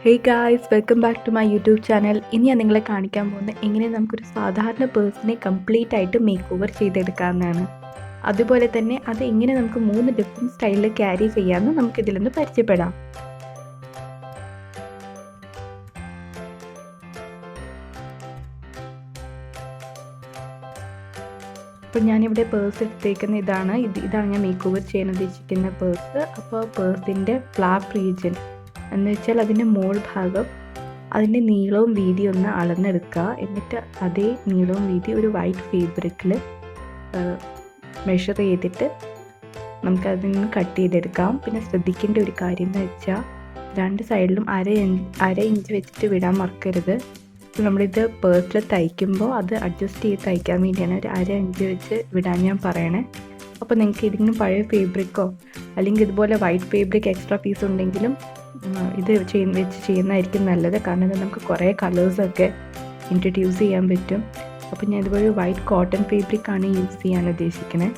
Hey guys, welcome back to my YouTube channel. ഇനി ഞാൻ നിങ്ങളെ കാണിക്കാൻ പോകുന്നത് എങ്ങനെ നമുക്കൊരു സാധാരണ പേഴ്സണെ കംപ്ലീറ്റ് ആയിട്ട് മേക്ക് ഓവർ ചെയ്തെടുക്കാമെന്നാണ്. അതുപോലെ തന്നെ അത് എങ്ങനെ നമുക്ക് 3 ഡിഫറെൻറ്റ് സ്റ്റൈലിൽ ക്യാരി ചെയ്യാമെന്ന് നമുക്കിതിലൊന്ന് പരിചയപ്പെടാം. അപ്പോൾ ഞാനിവിടെ പേഴ്സ് എടുത്തേക്കുന്ന ഇതാണ് ഞാൻ മേക്ക് ഓവർ ചെയ്യാൻ ഉദ്ദേശിക്കുന്ന പേഴ്സ്. അപ്പോൾ പേഴ്സിൻ്റെ ഫ്ലാപ്പ് റീജിയൻ എന്ന് വെച്ചാൽ അതിൻ്റെ മോൾ ഭാഗം, അതിൻ്റെ നീളവും വീതിയും ഒന്ന് അളന്നെടുക്കുക. എന്നിട്ട് അതേ നീളവും വീതി ഒരു വൈറ്റ് ഫേബ്രിക്കിൽ മെഷർ ചെയ്തിട്ട് നമുക്കതിൽ നിന്ന് കട്ട് ചെയ്തെടുക്കാം. പിന്നെ ശ്രദ്ധിക്കേണ്ട ഒരു കാര്യം എന്ന് വെച്ചാൽ 2 സൈഡിലും അര ഇഞ്ച് വെച്ചിട്ട് വിടാൻ മറക്കരുത്. നമ്മളിത് പേഴ്സിൽ തയ്ക്കുമ്പോൾ അത് അഡ്ജസ്റ്റ് ചെയ്ത് തയ്ക്കാൻ വേണ്ടിയാണ് ഒരു അര ഇഞ്ച് വെച്ച് വിടാൻ ഞാൻ പറയണേ. അപ്പോൾ നിങ്ങൾക്ക് ഇതിന് പഴയ ഫേബ്രിക്കോ അല്ലെങ്കിൽ ഇതുപോലെ വൈറ്റ് ഫേബ്രിക് എക്സ്ട്രാ പീസ് ഉണ്ടെങ്കിലും ഇത് വെച്ച് ചെയ്യുന്നതായിരിക്കും നല്ലത്. കാരണം ഇത് നമുക്ക് കുറേ കളേഴ്സൊക്കെ ഇൻട്രൊഡ്യൂസ് ചെയ്യാൻ പറ്റും. അപ്പോൾ ഞാൻ ഇതുപോലെ വൈറ്റ് കോട്ടൺ ഫേബ്രിക്കാണ് യൂസ് ചെയ്യാൻ ഉദ്ദേശിക്കുന്നത്.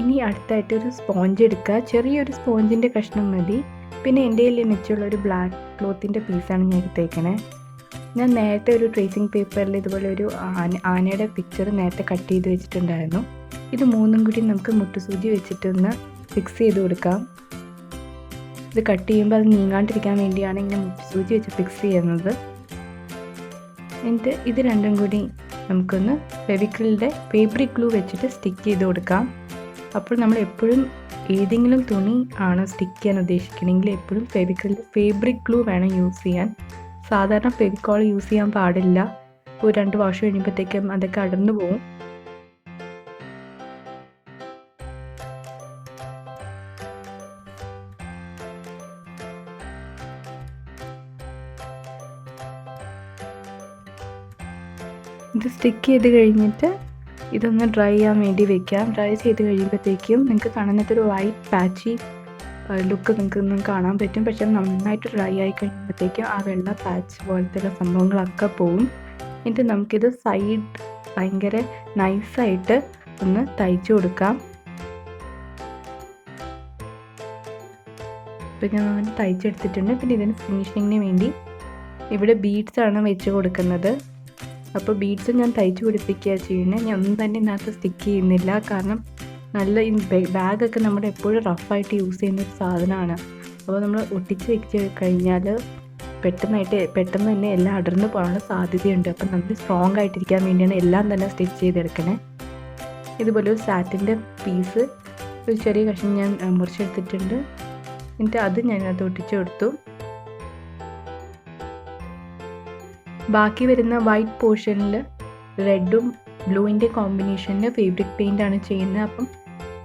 ഇനി അടുത്തായിട്ട് ഒരു സ്പോഞ്ച് എടുക്കുക. ചെറിയൊരു സ്പോഞ്ചിൻ്റെ കഷ്ണം മതി. പിന്നെ എൻ്റെ കയ്യിൽ വെച്ചുള്ള ഒരു ബ്ലാക്ക് ക്ലോത്തിൻ്റെ പീസാണ് ഞാൻ എടുത്തേക്കണേ. ഞാൻ നേരത്തെ ഒരു ട്രേസിങ് പേപ്പറിൽ ഇതുപോലെ ഒരു ആനയുടെ പിക്ചർ നേരത്തെ കട്ട് ചെയ്ത് വെച്ചിട്ടുണ്ടായിരുന്നു. ഇത് 3 കൂടി നമുക്ക് മുട്ടുസൂചി വെച്ചിട്ടൊന്ന് ഫിക്സ് ചെയ്ത് കൊടുക്കാം. ഇത് കട്ട് ചെയ്യുമ്പോൾ അത് നീങ്ങാണ്ടിരിക്കാൻ വേണ്ടിയാണ് ഇങ്ങനെ മുട്ടുസൂചി വെച്ച് ഫിക്സ് ചെയ്യുന്നത്. എന്നിട്ട് ഇത് 2 കൂടി നമുക്കൊന്ന് ഫെവിക്രിലിൻ്റെ ഫേബ്രിക് ഗ്ലൂ വെച്ചിട്ട് സ്റ്റിക്ക് ചെയ്ത് കൊടുക്കാം. അപ്പോൾ നമ്മൾ എപ്പോഴും ഏതെങ്കിലും തുണി ആണ് സ്റ്റിക്ക് ചെയ്യാൻ ഉദ്ദേശിക്കണമെങ്കിൽ എപ്പോഴും ഫെവിക്രിലിൻ്റെ ഫേബ്രിക് ഗ്ലൂ വേണം യൂസ് ചെയ്യാൻ. സാധാരണ ഫെവിക്കോൾ യൂസ് ചെയ്യാൻ പാടില്ല. ഇപ്പോൾ 2 വാഷ് കഴിയുമ്പോഴത്തേക്കും അതൊക്കെ അടർന്നു പോകും. ഇത് സ്റ്റിക്ക് ചെയ്ത് കഴിഞ്ഞിട്ട് ഇതൊന്ന് ഡ്രൈ ചെയ്യാൻ വേണ്ടി വെക്കാം. ഡ്രൈ ചെയ്ത് കഴിയുമ്പോഴത്തേക്കും നിങ്ങൾക്ക് കാണുന്നതൊരു വൈറ്റ് പാച്ചി ലുക്ക് നിങ്ങൾക്ക് കാണാൻ പറ്റും. പക്ഷെ നന്നായിട്ട് ഡ്രൈ ആയി കഴിയുമ്പോഴത്തേക്കും ആ വെള്ള പാച്ച് പോലത്തെ സംഭവങ്ങളൊക്കെ പോവും. എന്നിട്ട് നമുക്കിത് സൈഡ് ഭയങ്കര നൈസായിട്ട് ഒന്ന് തയ്ച്ചു കൊടുക്കാം. ഇപ്പം ഞാൻ തയ്ച്ചെടുത്തിട്ടുണ്ട്. പിന്നെ ഇതിന് ഫിനിഷിങ്ങിന് വേണ്ടി ഇവിടെ ബീഡ്സാണ് വെച്ച് കൊടുക്കുന്നത്. അപ്പോൾ ബീഡ്സ് ഞാൻ തയ്ച്ചു പിടിപ്പിക്കുക ചെയ്യുന്നത്. ഞാൻ ഒന്നും തന്നെ ഇതിനകത്ത് സ്റ്റിക്ക് ചെയ്യുന്നില്ല. കാരണം നല്ല ഈ ബാഗൊക്കെ നമ്മുടെ എപ്പോഴും റഫായിട്ട് യൂസ് ചെയ്യുന്ന ഒരു സാധനമാണ്. അപ്പോൾ നമ്മൾ ഒട്ടിച്ച് വെച്ച് കഴിഞ്ഞാൽ പെട്ടെന്ന് തന്നെ എല്ലാം അടർന്ന് പോകാനുള്ള സാധ്യതയുണ്ട്. അപ്പം നമ്മൾ സ്ട്രോങ് ആയിട്ടിരിക്കാൻ വേണ്ടിയാണ് എല്ലാം തന്നെ സ്റ്റിച്ച് ചെയ്തെടുക്കണേ. ഇതുപോലെ ഒരു സാറ്റിൻ്റെ പീസ് ഒരു ചെറിയ കഷ്ണം ഞാൻ മുറിച്ചെടുത്തിട്ടുണ്ട്. എന്നിട്ട് അത് ഞാനത് ഒട്ടിച്ചു കൊടുത്തു. ബാക്കി വരുന്ന വൈറ്റ് പോർഷനിൽ റെഡും ബ്ലൂവിൻ്റെ കോമ്പിനേഷനിൽ ഫേബ്രിക് പെയിൻ്റ് ആണ് ചെയ്യുന്നത്. അപ്പം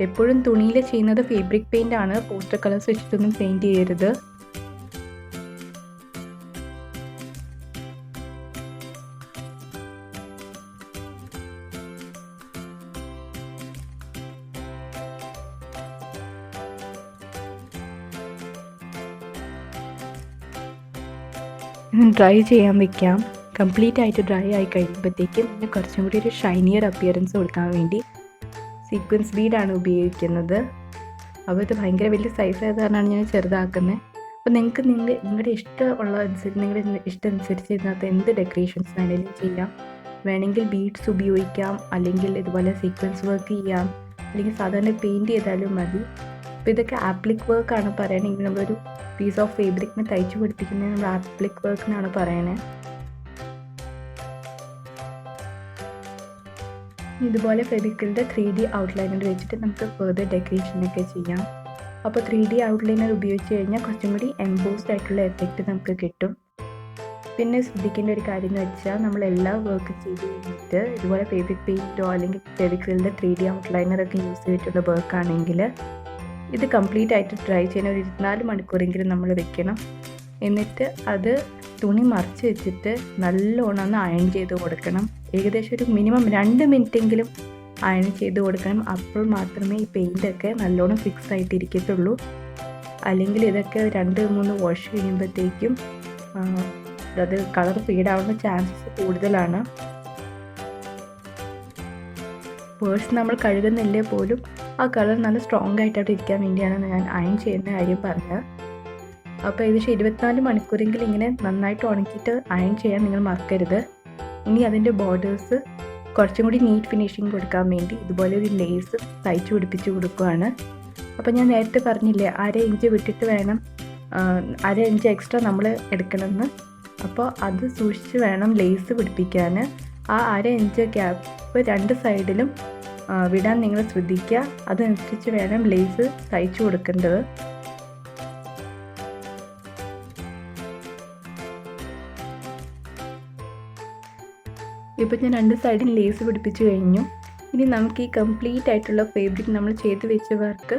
എപ്പോഴും തുണിയിൽ ചെയ്യുന്നത് ഫേബ്രിക് പെയിൻ്റ് ആണ്. പോസ്റ്റർ കളേഴ്സ് വെച്ചിട്ടൊന്നും പെയിൻറ്റ് ചെയ്യരുത്. ഡ്രൈ ചെയ്യാൻ വെക്കാം. കംപ്ലീറ്റ് ആയിട്ട് ഡ്രൈ ആയി കഴിയുമ്പോഴത്തേക്കും പിന്നെ കുറച്ചും കൂടി ഒരു ഷൈനിയർ അപ്പിയറൻസ് കൊടുക്കാൻ വേണ്ടി സീക്വൻസ് ബീഡാണ് ഉപയോഗിക്കുന്നത്. അപ്പോൾ ഇത് ഭയങ്കര വലിയ സൈസ് ആയത് കാരണമാണ് ഞാൻ ചെറുതാക്കുന്നത്. അപ്പോൾ നിങ്ങളുടെ ഇഷ്ടം അനുസരിച്ച് ഇതിനകത്ത് എന്ത് ഡെക്കറേഷൻസ് വേണമെങ്കിലും ചെയ്യാം. വേണമെങ്കിൽ ബീഡ്സ് ഉപയോഗിക്കാം, അല്ലെങ്കിൽ ഇതുപോലെ സീക്വൻസ് വർക്ക് ചെയ്യാം, അല്ലെങ്കിൽ സാധാരണ പെയിൻറ്റ് ചെയ്താലും മതി. അപ്പോൾ ഇതൊക്കെ ആപ്ലിക് വർക്കാണ് പറയുകയാണെങ്കിൽ നമ്മളൊരു പീസ് ഓഫ് ഫേബ്രിക്കിന് തയ്ച്ചു പിടിപ്പിക്കുന്നത് നമ്മൾ ആപ്ലിക് വർക്ക് എന്നാണ് പറയണേ. ഇതുപോലെ ഫെവിക്രിലിൻ്റെ 3D ഔട്ട്ലൈനർ വെച്ചിട്ട് നമുക്ക് ഫെർദർ ഡെക്കറേഷനൊക്കെ ചെയ്യാം. അപ്പോൾ 3D ഔട്ട്ലൈനർ ഉപയോഗിച്ച് കഴിഞ്ഞാൽ കുറച്ചും കൂടി എംബോസ്ഡ് ആയിട്ടുള്ള എഫക്റ്റ് നമുക്ക് കിട്ടും. പിന്നെ ശ്രദ്ധിക്കേണ്ട ഒരു കാര്യം എന്ന് വെച്ചാൽ നമ്മളെല്ലാ വർക്ക് ചെയ്ത് കഴിഞ്ഞിട്ട് ഇതുപോലെ ഫേബ്രിക് പെയിൻറ്റോ അല്ലെങ്കിൽ ഫെവിക്രിലിൻ്റെ 3D ഔട്ട്ലൈനറൊക്കെ യൂസ് ചെയ്തിട്ടുള്ള വർക്കാണെങ്കിൽ ഇത് കംപ്ലീറ്റ് ആയിട്ട് ഡ്രൈ ചെയ്യാൻ ഒരു 24 മണിക്കൂറെങ്കിലും നമ്മൾ വെക്കണം. എന്നിട്ട് അത് തുണി മറിച്ച് വെച്ചിട്ട് നല്ലോണം ഒന്ന് അയൺ ചെയ്ത് കൊടുക്കണം. ഏകദേശം ഒരു മിനിമം 2 മിനിറ്റെങ്കിലും അയൺ ചെയ്ത് കൊടുക്കണം. അപ്പോൾ മാത്രമേ ഈ പെയിൻ്റൊക്കെ നല്ലോണം ഫിക്സ് ആയിട്ട് ഇരിക്കത്തുള്ളൂ. അല്ലെങ്കിൽ ഇതൊക്കെ 2-3 വാഷ് കഴിയുമ്പോഴത്തേക്കും അത് കളർ ഫീഡാവുന്ന ചാൻസസ് കൂടുതലാണ്. പേഴ്സ് നമ്മൾ കഴുകുന്നില്ലേ പോലും ആ കളർ നല്ല സ്ട്രോങ് ആയിട്ട് അവിടെ ഇരിക്കാൻ വേണ്ടിയാണ് ഞാൻ അയൺ ചെയ്യുന്ന കാര്യം പറഞ്ഞത്. അപ്പോൾ ഏകദേശം 24 മണിക്കൂറെങ്കിലും ഇങ്ങനെ നന്നായിട്ട് ഉണക്കിയിട്ട് അയൺ ചെയ്യാൻ നിങ്ങൾ മറക്കരുത്. ഇനി അതിൻ്റെ ബോർഡേഴ്സ് കുറച്ചും കൂടി നീറ്റ് ഫിനിഷിങ് കൊടുക്കാൻ വേണ്ടി ഇതുപോലെ ഒരു ലേസ് തയ്ച്ചു പിടിപ്പിച്ച് കൊടുക്കുകയാണ്. അപ്പോൾ ഞാൻ നേരത്തെ പറഞ്ഞില്ലേ 1/2 ഇഞ്ച് വിട്ടിട്ട് വേണം 1/2 ഇഞ്ച് എക്സ്ട്രാ നമ്മൾ എടുക്കണമെന്ന്. അപ്പോൾ അത് സൂക്ഷിച്ച് വേണം ലേസ് പിടിപ്പിക്കാൻ. ആ 1/2 ഇഞ്ച് ഗ്യാപ്പ് 2 സൈഡിലും വിടാൻ നിങ്ങൾ ശ്രദ്ധിക്കുക. അതനുസരിച്ച് വേണം ലേസ് തയ്ച്ചു കൊടുക്കേണ്ടത്. ഇപ്പോൾ ഞാൻ 2 സൈഡിൽ ലേസ് പിടിപ്പിച്ച് കഴിഞ്ഞു. ഇനി നമുക്ക് ഈ കംപ്ലീറ്റ് ആയിട്ടുള്ള ഫാബ്രിക് നമ്മൾ ചെയ്ത് വെച്ച വർക്ക്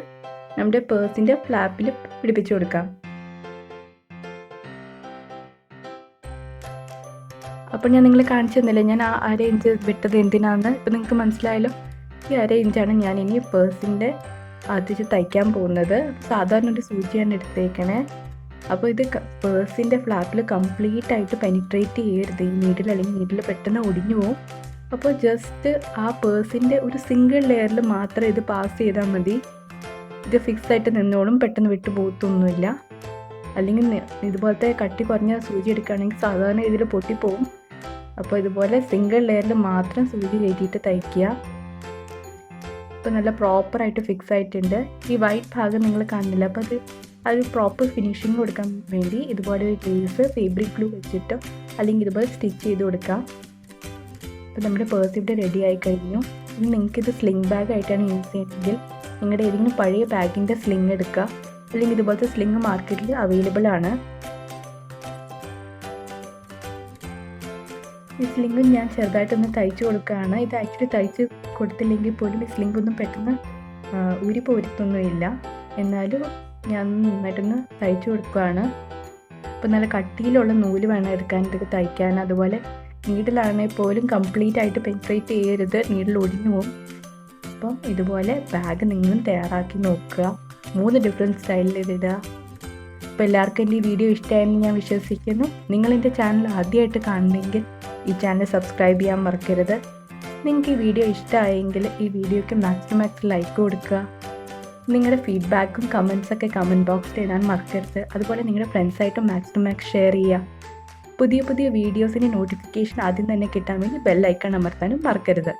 നമ്മുടെ പേഴ്സിൻ്റെ ഫ്ലാപ്പിൽ പിടിപ്പിച്ച് കൊടുക്കാം. അപ്പോൾ ഞാൻ നിങ്ങളെ കാണിച്ചു തന്നില്ലേ ഞാൻ ആ 1/2 ഇഞ്ച് വിട്ടത് എന്തിനാണെന്ന്. ഇപ്പോൾ നിങ്ങൾക്ക് മനസ്സിലായല്ലോ. ഈ 1/2 ഇഞ്ചാണ് ഞാൻ ഇനി പേഴ്സിൻ്റെ അതിച്ച് തയ്ക്കാൻ പോകുന്നത്. സാധാരണ ഒരു സൂചിയാണ് എടുത്തേക്കണേ. അപ്പോൾ ഇത് പേഴ്സിൻ്റെ ഫ്ലാപ്പിൽ കംപ്ലീറ്റ് ആയിട്ട് പെനിട്രേറ്റ് ചെയ്യരുത് ഈ നീഡിൽ, അല്ലെങ്കിൽ നീഡിൽ പെട്ടെന്ന് ഒടിഞ്ഞു പോകും. അപ്പോൾ ജസ്റ്റ് ആ പേഴ്സിൻ്റെ ഒരു സിംഗിൾ ലെയറിൽ മാത്രം ഇത് പാസ് ചെയ്താൽ മതി. ഇത് ഫിക്സ് ആയിട്ട് നിന്നോളും, പെട്ടെന്ന് വിട്ടു പോകത്തൊന്നുമില്ല. അല്ലെങ്കിൽ ഇതുപോലത്തെ കട്ടി കുറഞ്ഞ സൂചി എടുക്കുകയാണെങ്കിൽ സാധാരണ ഇതിൽ പൊട്ടിപ്പോവും. അപ്പോൾ ഇതുപോലെ സിംഗിൾ ലെയറിൽ മാത്രം സൂചി കയറ്റിയിട്ട് തയ്ക്കുക. ഇപ്പോൾ നല്ല പ്രോപ്പറായിട്ട് ഫിക്സ് ആയിട്ടുണ്ട്. ഈ വൈറ്റ് ഭാഗം നിങ്ങൾ കാണുന്നില്ല. അപ്പോൾ അത് പ്രോപ്പർ ഫിനിഷിങ് കൊടുക്കാൻ വേണ്ടി ഇതുപോലെ ഒരു ലേസ് ഫാബ്രിക് ഗ്ലൂ വെച്ചിട്ടോ അല്ലെങ്കിൽ ഇതുപോലെ സ്റ്റിച്ച് ചെയ്ത് കൊടുക്കാം. അപ്പോൾ നമ്മുടെ പേഴ്സ് ഇവിടെ റെഡി ആയി കഴിഞ്ഞു. ഇനി നിങ്ങൾക്കിത് സ്ലിംഗ് ബാഗ് ആയിട്ടാണ് യൂസ് ചെയ്യുന്നതെങ്കിൽ നിങ്ങളുടെ ഏതെങ്കിലും പഴയ ബാഗിൻ്റെ സ്ലിംഗ് എടുക്കുക. അല്ലെങ്കിൽ ഇതുപോലത്തെ സ്ലിംഗ് മാർക്കറ്റിൽ അവൈലബിൾ ആണ്. ഈ സ്ലിംഗും ഞാൻ ചെറുതായിട്ടൊന്ന് തയ്ച്ചു കൊടുക്കുകയാണ്. ഇത് ആക്ച്വലി തയ്ച്ച് കൊടുത്തില്ലെങ്കിൽ പോലും ഈ സ്ലിംഗ് ഒന്നും പെട്ടെന്ന് ഊരി പോരത്തൊന്നുമില്ല. എന്നാലും ഞാൻ നന്നായിട്ടൊന്ന് തയ്ച്ചു കൊടുക്കുകയാണ്. അപ്പോൾ നല്ല കട്ടിയിലുള്ള നൂല് വേണം എടുക്കാൻ ഇതൊക്കെ തയ്ക്കാൻ. അതുപോലെ നീഡിലാണെങ്കിൽ പോലും കംപ്ലീറ്റ് ആയിട്ട് പെനിട്രേറ്റ് ചെയ്യരുത്, നീഡിൽ ഒടിഞ്ഞു പോകും. അപ്പം ഇതുപോലെ ബാഗ് നിങ്ങളും തയ്യാറാക്കി നോക്കുക. 3 ഡിഫറെൻറ്റ് സ്റ്റൈലിൽ ഇതിടുക. അപ്പോൾ എല്ലാവർക്കും എൻ്റെ ഈ വീഡിയോ ഇഷ്ടമായെന്ന് ഞാൻ വിശ്വസിക്കുന്നു. നിങ്ങളെൻ്റെ ചാനൽ ആദ്യമായിട്ട് കാണണമെങ്കിൽ ഈ ചാനൽ സബ്സ്ക്രൈബ് ചെയ്യാൻ മറക്കരുത്. നിങ്ങൾക്ക് ഈ വീഡിയോ ഇഷ്ടമായെങ്കിൽ ഈ വീഡിയോയ്ക്ക് മാക്സിമം ലൈക്ക് കൊടുക്കുക. നിങ്ങളുടെ ഫീഡ്ബാക്കും കമൻസൊക്കെ കമൻറ്റ് ബോക്സിൽ ഇടാൻ മറക്കരുത്. അതുപോലെ നിങ്ങളുടെ ഫ്രണ്ട്സായിട്ട് മാക്സിമം ഷെയർ ചെയ്യുക. പുതിയ വീഡിയോസിൻ്റെ നോട്ടിഫിക്കേഷൻ ആദ്യം തന്നെ കിട്ടാൻ വേണ്ടി ബെൽ ഐക്കൺ അമർത്താനും മറക്കരുത്.